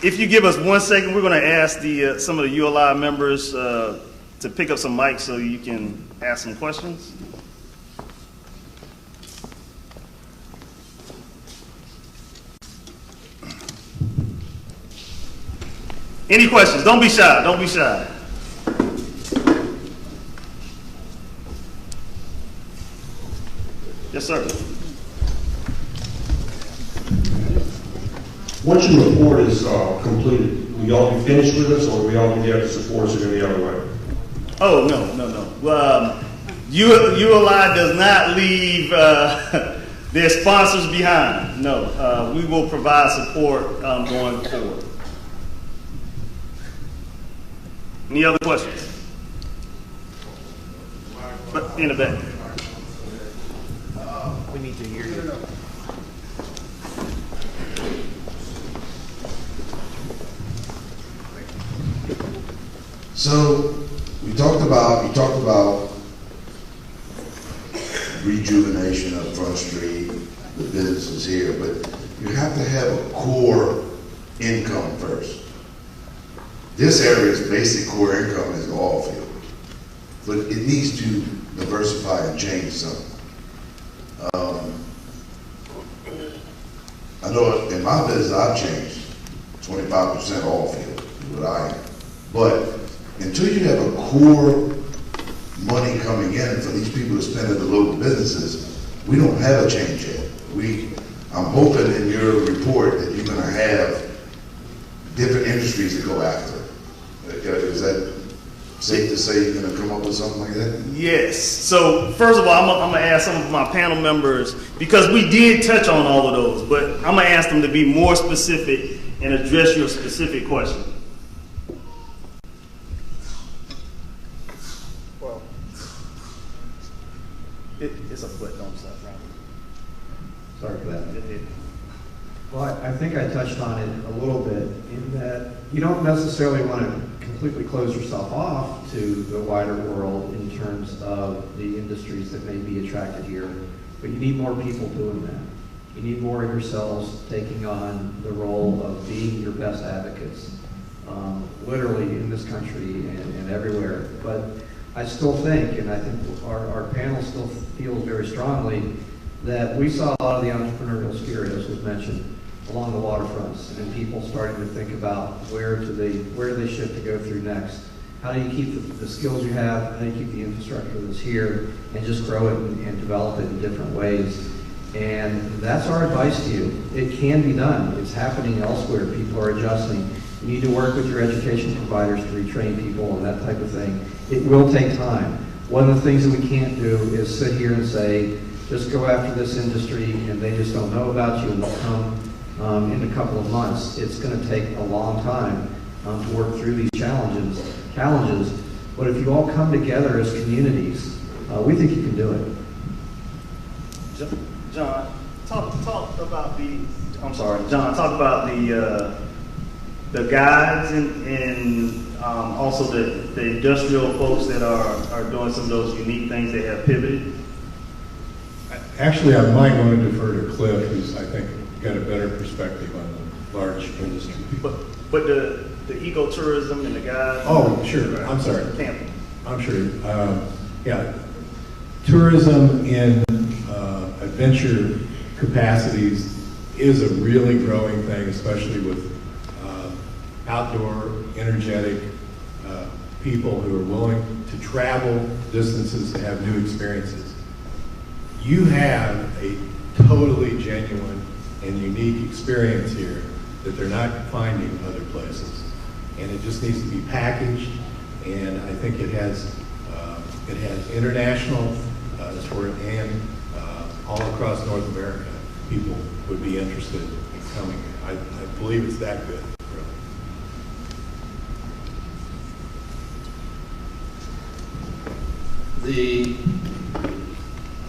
If you give us 1 second, we're going to ask some of the ULI members to pick up some mics so you can ask some questions. Any questions? Don't be shy. Don't be shy. Yes, sir. Once your report is completed, will y'all be finished with us, or will y'all be there to support us in any other way? Oh, no. ULI does not leave their sponsors behind. No, we will provide support going forward. Any other questions? In the back. We need to hear you. So you talked about rejuvenation of Front Street, the businesses here, but you have to have a core income first. This area's basic core income is the oil field, but it needs to diversify and change something. I know in my business I've changed 25% oil field, what I am. But until you have a core money coming in for these people to spend at the local businesses, we don't have a change yet. I'm hoping in your report that you're going to have different industries to go after. Is that safe to say you're going to come up with something like that? Yes. So first of all, I'm going to ask some of my panel members, because we did touch on all of those, but I'm going to ask them to be more specific and address your specific question. Well, it's a foot, don't stop, right? Sorry for that. Well, I think I touched on it a little bit in that you don't necessarily want to completely close yourself off to the wider world in terms of the industries that may be attracted here, but you need more people doing that. You need more of yourselves taking on the role of being your best advocates, literally in this country and everywhere. But I still think, and I think our panel still feels very strongly, that we saw a lot of the entrepreneurial spirit, as was mentioned, along the waterfronts, and people starting to think about where do they ship to go through next. How do you keep the skills you have? How do you keep the infrastructure that's here and just grow it and develop it in different ways? And that's our advice to you. It can be done. It's happening elsewhere. People are adjusting. You need to work with your education providers to retrain people and that type of thing. It will take time. One of the things that we can't do is sit here and say, just go after this industry and they just don't know about you and they'll come in a couple of months. It's going to take a long time to work through these challenges. But if you all come together as communities, we think you can do it. John, talk about the guides and also the industrial folks that are doing some of those unique things that have pivoted. Actually, I might want to defer to Cliff, who's, I think, got a better perspective on the large industry. But the ecotourism and the guides. Oh, sure. I'm sorry. Camping. I'm sure. Yeah, tourism in adventure capacities is a really growing thing, especially with outdoor, energetic people who are willing to travel distances to have new experiences. You have a totally genuine and unique experience here that they're not finding other places. And it just needs to be packaged, and I think it has international support, and all across North America, people would be interested in coming. I believe it's that good, really.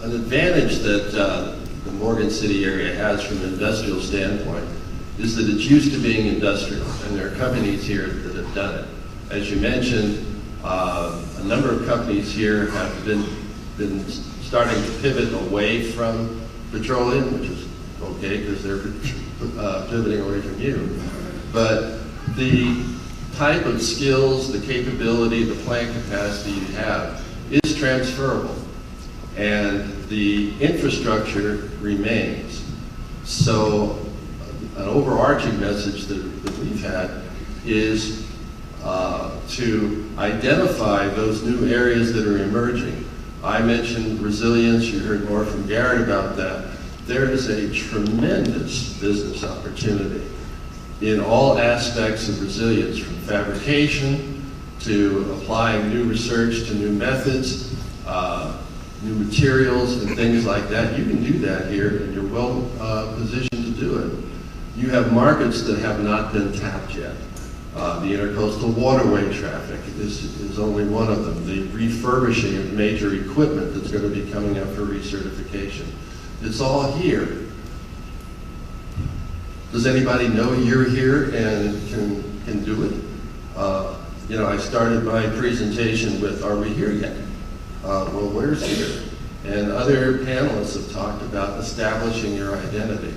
An advantage that the Morgan City area has from an industrial standpoint is that it's used to being industrial, and there are companies here that have done it. As you mentioned, a number of companies here have been starting to pivot away from petroleum, which is okay because they're pivoting away from you. But the type of skills, the capability, the plant capacity you have is transferable, and the infrastructure remains. So an overarching message that we've had is to identify those new areas that are emerging. I mentioned resilience, you heard more from Garrett about that. There is a tremendous business opportunity in all aspects of resilience, from fabrication to applying new research to new methods, new materials and things like that. You can do that here, and you're well positioned to do it. You have markets that have not been tapped yet. The Intracoastal Waterway traffic is only one of them. The refurbishing of major equipment that's going to be coming up for recertification. It's all here. Does anybody know you're here and can do it? You know, I started my presentation with, are we here yet? Well, where's here? And other panelists have talked about establishing your identity.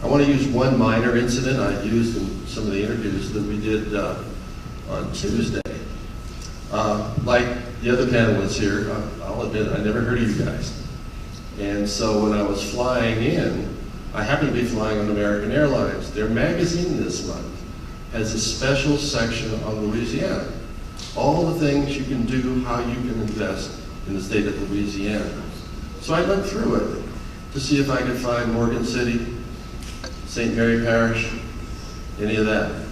I want to use one minor incident I used in some of the interviews that we did on Tuesday. Like the other panelists here, I'll admit I never heard of you guys. And so when I was flying in, I happened to be flying on American Airlines. Their magazine this month has a special section on Louisiana. All the things you can do, how you can invest in the state of Louisiana. So I went through it to see if I could find Morgan City, St. Mary Parish, any of that.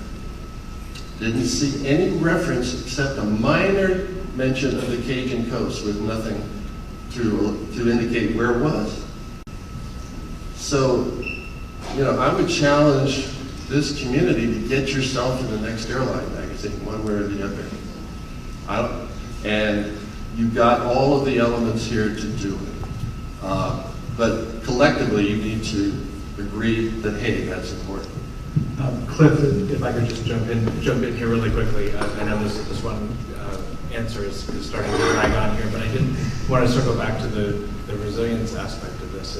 Didn't see any reference except a minor mention of the Cajun coast with nothing to indicate where it was. So, you know, I would challenge this community to get yourself in the next airline magazine, one way or the other. And you've got all of the elements here to do it. But collectively, you need to agree that, hey, that's important. Cliff, if I could just jump in here really quickly. I know this one answer is starting to drag on here, but I did want to circle back to the resilience aspect of this.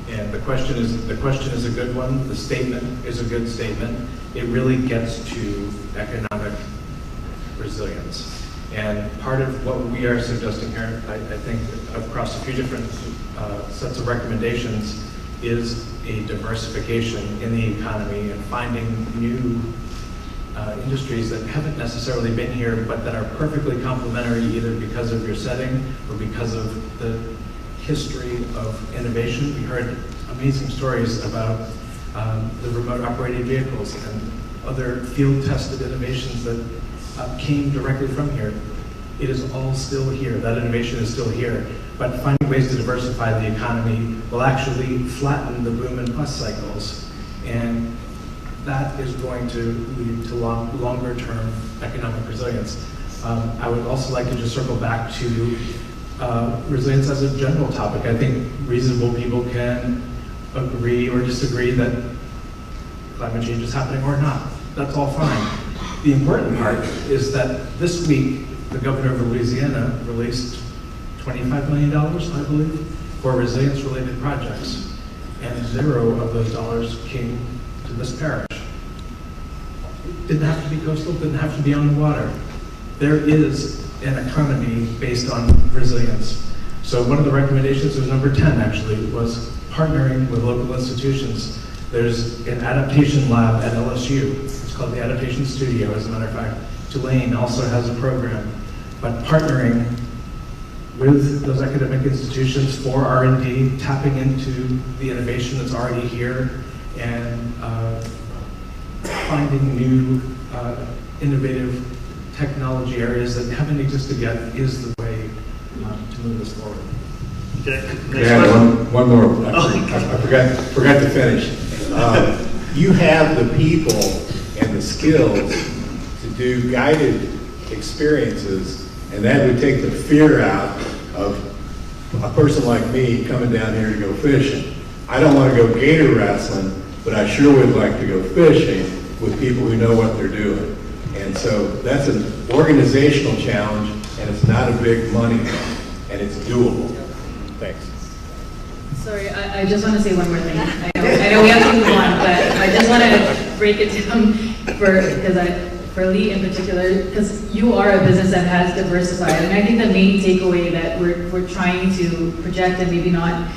And the question is a good one. The statement is a good statement. It really gets to economic resilience. And part of what we are suggesting here, I think across a few different sets of recommendations, is a diversification in the economy and finding new industries that haven't necessarily been here, but that are perfectly complementary either because of your setting or because of the history of innovation. We heard amazing stories about the remote operated vehicles and other field tested innovations that came directly from here. It is all still here. That innovation is still here. But finding ways to diversify the economy will actually flatten the boom and bust cycles. And that is going to lead to longer term economic resilience. I would also like to just circle back to resilience as a general topic. I think reasonable people can agree or disagree that climate change is happening or not. That's all fine. The important part is that this week, the governor of Louisiana released $25 million, I believe, for resilience-related projects, and 0 of those dollars came to this parish. It didn't have to be coastal, didn't have to be on the water. There is an economy based on resilience. So one of the recommendations was number 10, actually, was partnering with local institutions. There's an adaptation lab at LSU. It's called the Adaptation Studio, as a matter of fact. Tulane also has a program. But partnering with those academic institutions for R&D, tapping into the innovation that's already here, and finding new innovative technology areas that haven't existed yet is the way to move this forward. Okay. One more. I forgot to finish. You have the people and the skills to do guided experiences, and that would take the fear out of a person like me coming down here to go fishing. I don't want to go gator wrestling, but I sure would like to go fishing with people who know what they're doing. And so that's an organizational challenge, and it's not a big money, and it's doable. Thanks. Sorry, I just want to say one more thing. I know we have to move on, but I just want to break it down for Lee in particular, because you are a business that has diversified, and I think the main takeaway that we're trying to project, and maybe not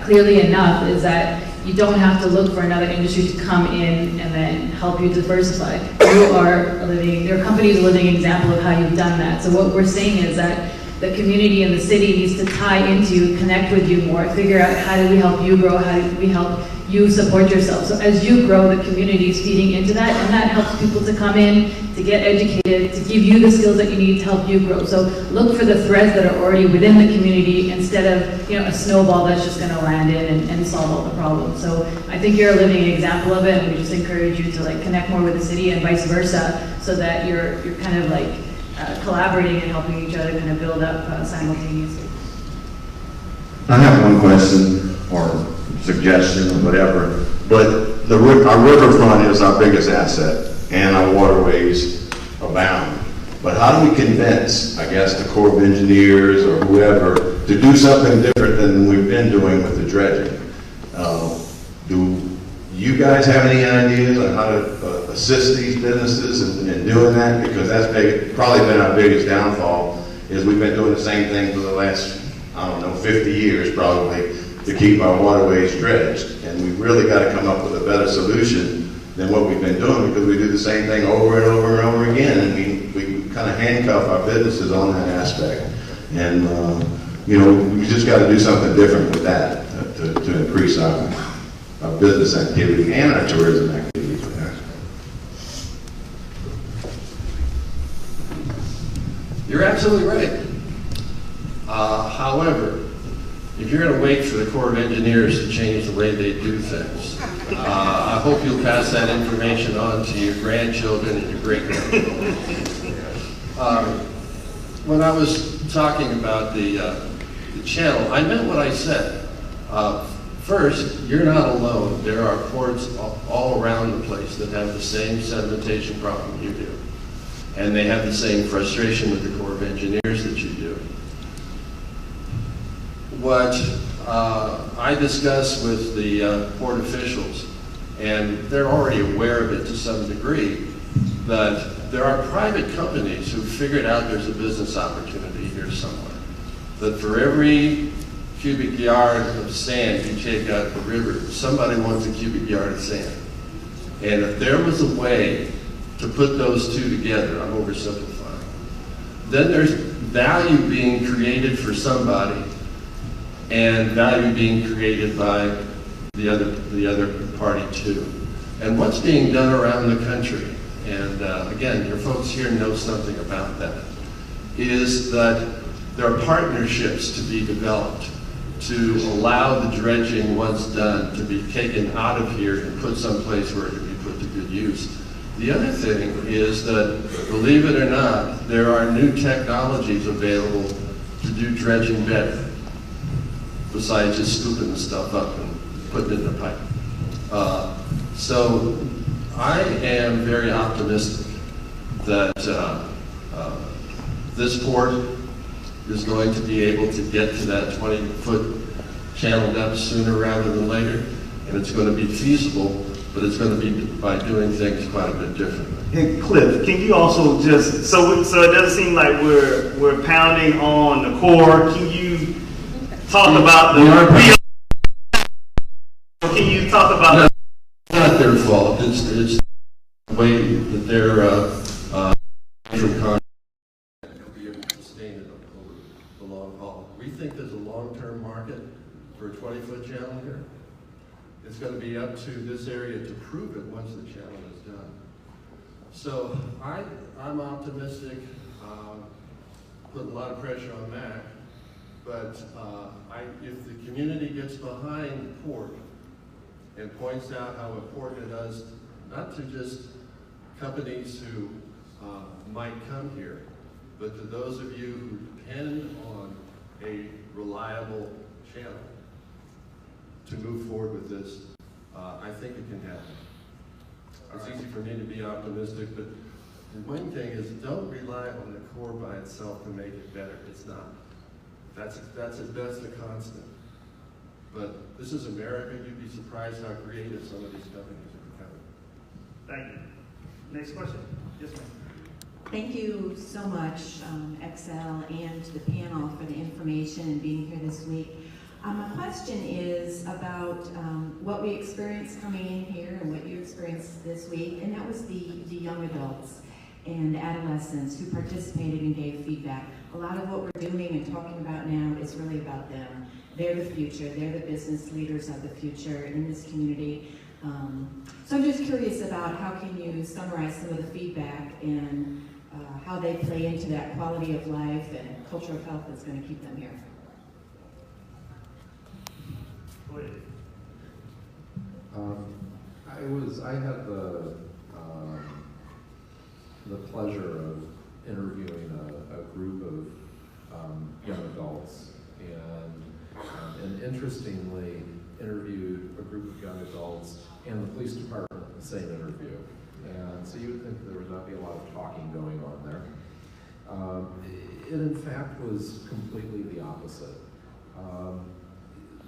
clearly enough, is that you don't have to look for another industry to come in and then help you diversify. There are companies a living example of how you've done that. So what we're saying is that the community and the city needs to tie into, connect with you more, figure out how do we help you grow, how do we help you support yourself. So as you grow, the community is feeding into that, and that helps people to come in, to get educated, to give you the skills that you need to help you grow. So look for the threads that are already within the community instead of a snowball that's just going to land in and solve all the problems. So I think you're a living example of it, and we just encourage you to connect more with the city and vice versa, so that you're kind of collaborating and helping each other kind of build up simultaneously. I have one question or suggestion or whatever, but our riverfront is our biggest asset, and our waterways abound. But how do we convince, I guess, the Corps of Engineers or whoever to do something different than we've been doing with the dredging? Do you guys have any ideas on how to assist these businesses in doing that? Because that's probably been our biggest downfall, is we've been doing the same thing for the last, 50 years probably, to keep our waterways dredged. And we've really got to come up with a better solution than what we've been doing, because we do the same thing over and over and over again. And we kind of handcuff our businesses on that aspect. And, we just got to do something different with that to increase our business activity and our tourism activity for that. You're absolutely right. However, if you're going to wait for the Corps of Engineers to change the way they do things, I hope you'll pass that information on to your grandchildren and your great-grandchildren. When I was talking about the channel, I meant what I said. First, you're not alone. There are ports all around the place that have the same sedimentation problem you do. And they have the same frustration with the Corps of Engineers that you do. What I discuss with the port officials, and they're already aware of it to some degree, that there are private companies who figured out there's a business opportunity here somewhere. That for every cubic yard of sand you take out of the river, somebody wants a cubic yard of sand. And if there was a way to put those two together, I'm oversimplifying, then there's value being created for somebody and value being created by the other party too. And what's being done around the country, and again, your folks here know something about that, is that there are partnerships to be developed to allow the dredging, once done, to be taken out of here and put someplace where it can be put to good use. The other thing is that, believe it or not, there are new technologies available to do dredging better, besides just scooping the stuff up and putting it in a pipe. So I am very optimistic that this port is going to be able to get to that 20-foot channel depth sooner rather than later, and it's going to be feasible, but it's going to be by doing things quite a bit differently. And Cliff, can you also just, so it doesn't seem like we're pounding on the core. Can you talk about can you talk about it's not their fault. It's the way that they're from content to be able to sustain it over the long haul. We think there's a long-term market for a 20-foot channel here. It's going to be up to this area to prove it once the channel is done. So I'm optimistic, put a lot of pressure on Mac, but if the community gets behind the port and points out how important it is, not to just companies who might come here, but to those of you who depend on a reliable channel to move forward with this, I think it can happen. It's easy for me to be optimistic, but the one thing is, don't rely on the core by itself to make it better. It's not. That's the constant. But this is America. You'd be surprised how creative some of these companies are becoming. Thank you. Next question. Yes, ma'am. Thank you so much, XL and the panel, for the information and being here this week. My question is about what we experienced coming in here and what you experienced this week, and that was the young adults and adolescents who participated and gave feedback. A lot of what we're doing and talking about now is really about them. They're the future. They're the business leaders of the future in this community. So I'm just curious about how can you summarize some of the feedback and how they play into that quality of life and culture of health that's going to keep them here. Go ahead. I had the pleasure of interviewing a group of young adults, and interestingly interviewed a group of young adults and the police department in the same interview. And so you would think there would not be a lot of talking going on there. It in fact was completely the opposite.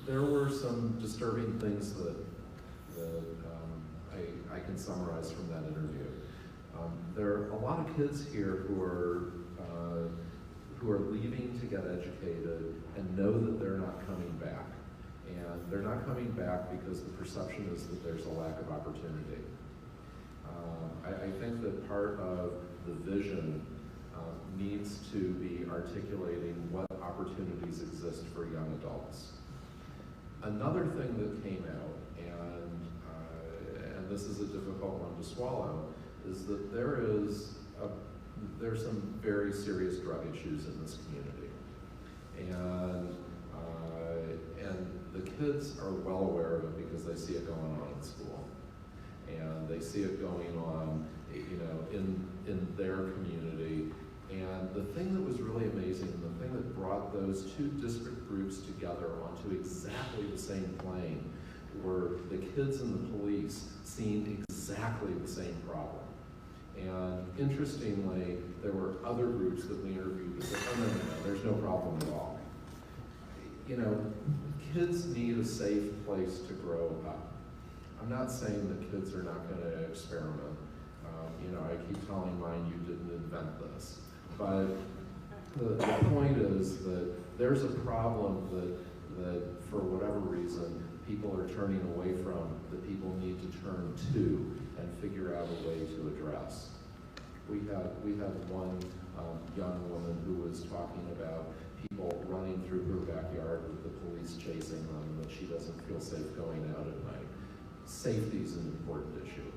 There were some disturbing things that I can summarize from that interview. There are a lot of kids here who are leaving to get educated and know that they're not coming back. And they're not coming back because the perception is that there's a lack of opportunity. I think that part of the vision needs to be articulating what opportunities exist for young adults. Another thing that came out, and this is a difficult one to swallow, is that there's some very serious drug issues in this community. And the kids are well aware of it because they see it going on in school. And they see it going on, in their community. And the thing that was really amazing, and the thing that brought those two disparate groups together onto exactly the same plane, were the kids and the police seeing exactly the same problem. And interestingly, there were other groups that we interviewed that said, oh, no, there's no problem at all. Kids need a safe place to grow up. I'm not saying that kids are not going to experiment. I keep telling mine, you didn't invent this. But the point is that there's a problem that for whatever reason, people are turning away from, that people need to turn to and figure out a way to address. We had one young woman who was talking about people running through her backyard with the police chasing them, and that she doesn't feel safe going out at night. Safety is an important issue.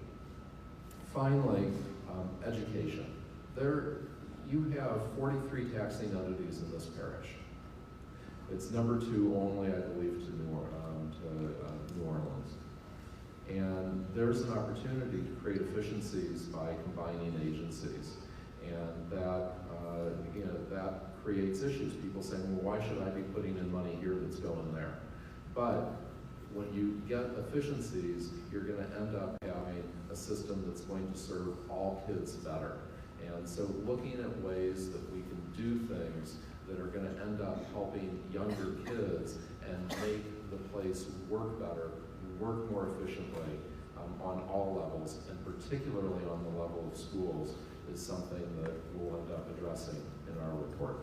Finally, education. You have 43 taxing entities in this parish. It's number 2 only, I believe, to New Orleans. And there's an opportunity to create efficiencies by combining agencies. And that creates issues. People saying, well, why should I be putting in money here that's going there? But when you get efficiencies, you're going to end up having a system that's going to serve all kids better. And so looking at ways that we can do things that are going to end up helping younger kids and make the place work better, work more efficiently on all levels, and particularly on the level of schools, is something that we'll end up addressing in our report.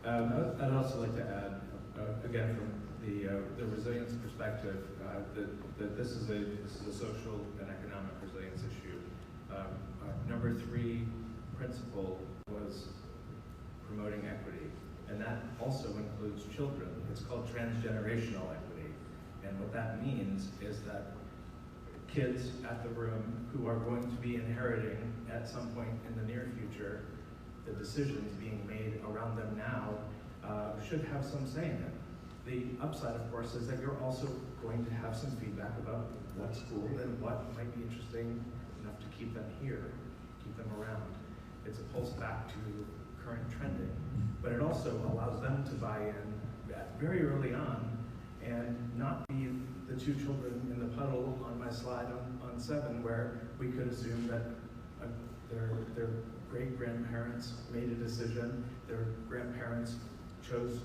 I'd also like to add, again, from the resilience perspective, that this is a social and economic resilience issue. Number 3 principle was promoting equity, and that also includes children. It's called transgenerational equity, and what that means is that kids at the room who are going to be inheriting at some point in the near future the decisions being made around them now should have some say in it. The upside, of course, is that you're also going to have some feedback about what's cool and what might be interesting enough to keep them here, keep them around. It's a pulse back to current trending, but it also allows them to buy in very early on and not be the 2 children in the puddle on my slide on 7, where we could assume that their great-grandparents made a decision, their grandparents chose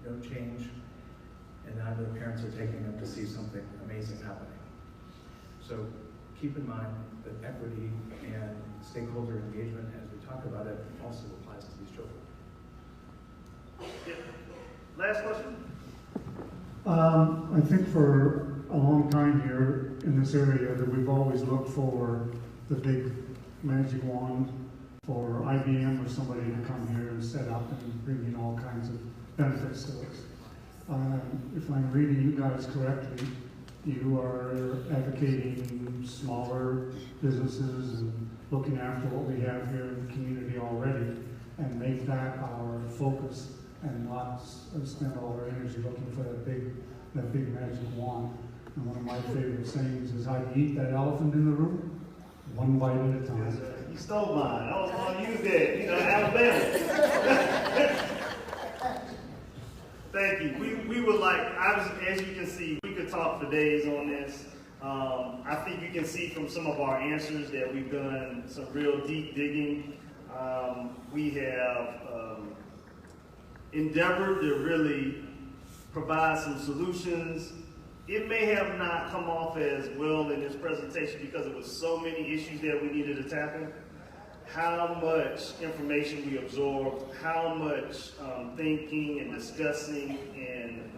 no change, and now their parents are taking them to see something amazing happening. So keep in mind that equity and stakeholder engagement, as we talk about it, also applies to these children. Yeah. Last question. I think for a long time here in this area that we've always looked for the big magic wand for IBM or somebody to come here and set up and bring in all kinds of benefits to us. If I'm reading you guys correctly, you are advocating smaller businesses and looking after what we have here in the community already and make that our focus and not spend all our energy looking for that big magic wand. And one of my favorite sayings is, how do you eat that elephant in the room? One bite at a time. You stole mine. I was going to use that, Alabama. Thank you. We would like, as you can see, we could talk for days on this. I think you can see from some of our answers that we've done some real deep digging. We have endeavored to really provide some solutions. It may have not come off as well in this presentation because it was so many issues that we needed to tackle. How much information we absorbed, how much thinking and discussing and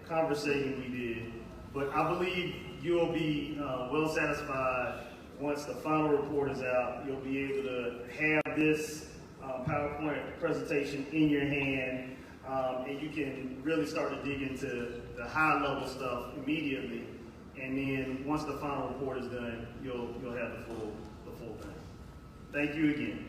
conversating we did. But I believe you'll be well satisfied once the final report is out. You'll be able to have this PowerPoint presentation in your hand, and you can really start to dig into the high level stuff immediately. And then once the final report is done, you'll have the full thing. Thank you again.